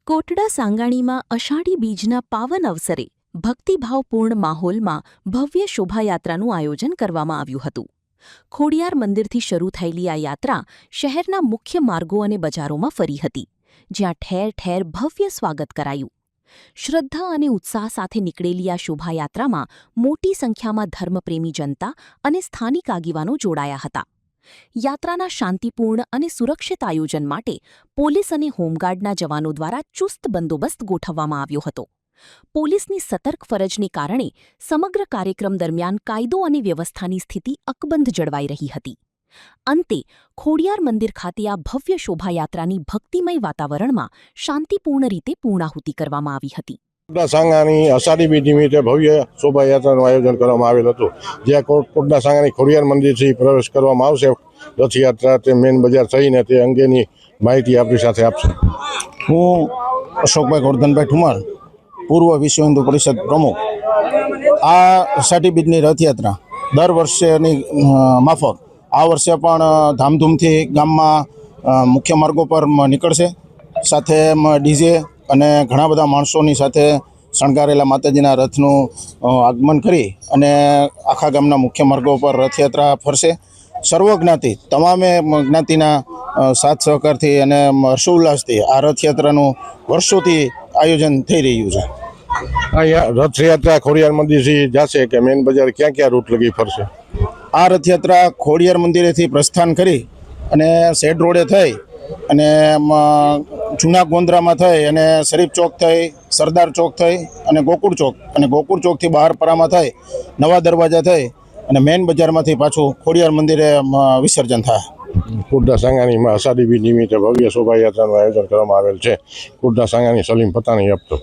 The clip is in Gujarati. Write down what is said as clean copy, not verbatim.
કોટડા સાંગાણીમાં અષાઢી બીજના પાવન અવસરે ભક્તિભાવપૂર્ણ માહોલમાં ભવ્ય શોભાયાત્રાનું આયોજન કરવામાં આવ્યું હતું. ખોડિયાર મંદિરથી શરૂ થયેલી આ યાત્રા શહેરના મુખ્ય માર્ગો અને બજારોમાં ફરી હતી, જ્યાં ઠેર ઠેર ભવ્ય સ્વાગત કરાયું. શ્રદ્ધા અને ઉત્સાહ સાથે નીકળેલી આ શોભાયાત્રામાં મોટી સંખ્યામાં ધર્મપ્રેમી જનતા અને સ્થાનિક આગેવાનો જોડાયા હતા. યાત્રાના શાંતિપૂર્ણ અને સુરક્ષિત આયોજન માટે પોલીસ અને હોમગાર્ડના જવાનો દ્વારા ચુસ્ત બંદોબસ્ત ગોઠવવામાં આવ્યો હતો. પોલીસની સતર્ક ફરજને કારણે સમગ્ર કાર્યક્રમ દરમિયાન કાયદો અને વ્યવસ્થાની સ્થિતિ અકબંધ જળવાઈ રહી હતી. અંતે ખોડિયાર મંદિર ખાતે આ ભવ્ય શોભાયાત્રાની ભક્તિમય વાતાવરણમાં શાંતિપૂર્ણ રીતે પૂર્ણાહુતિ કરવામાં આવી હતી. કોટડા સાંગાની અષાઢી બીજ નિમિત્તે ભવ્ય શોભાયાત્રાનું આયોજન કરવામાં આવેલ હતું, જ્યાં કોટડા સાંગાની ખોડિયાર મંદિરથી પ્રવેશ કરવામાં આવશે. રથયાત્રા તે મેન બજાર થઈને તે અંગેની માહિતી આપણી સાથે આપશે. હું અશોકભાઈ ગોરધનભાઈ ઠુમર, પૂર્વ વિશ્વ હિન્દુ પરિષદ પ્રમુખ. આ અષાઢી બીજની રથયાત્રા દર વર્ષેની માફક આ વર્ષે પણ ધામધૂમથી ગામમાં મુખ્ય માર્ગો પર નીકળશે. સાથે ડીજે અને ઘણા બધા માણસોની સાથે શણગારેલા માતાજીના રથનું આગમન કરી અને આખા ગામના મુખ્ય માર્ગો પર રથયાત્રા ફરશે. સર્વજ્ઞાતિ તમામે જ્ઞાતિના સાથ સહકારથી અને હર્ષોલ્લાસથી આ રથયાત્રાનું વર્ષોથી આયોજન થઈ રહ્યું છે. અહીંયા રથયાત્રા ખોડિયાર મંદિરથી જશે કે મેન બજાર ક્યાં ક્યાં રૂટ લગી ફરશે? આ રથયાત્રા ખોડિયાર મંદિરેથી પ્રસ્થાન કરી અને શેડ રોડે થઈ અને જૂના ગોંદરામાં થઈ અને શરીફ ચોક થઈ, સરદાર ચોક થઈ અને ગોકુળ ચોકથી બહાર પરામાં થઈ, નવા દરવાજા થઈ અને મેન બજારમાંથી પાછું ખોડિયાર મંદિરે વિસર્જન થાય. કોટડા સાંગાની અષાઢી બીજ નિમિત્તે ભવ્ય શોભાયાત્રાનું આયોજન કરવામાં આવેલ છે. કોટડા સાંગાની સલીમ પતાણી આપતો.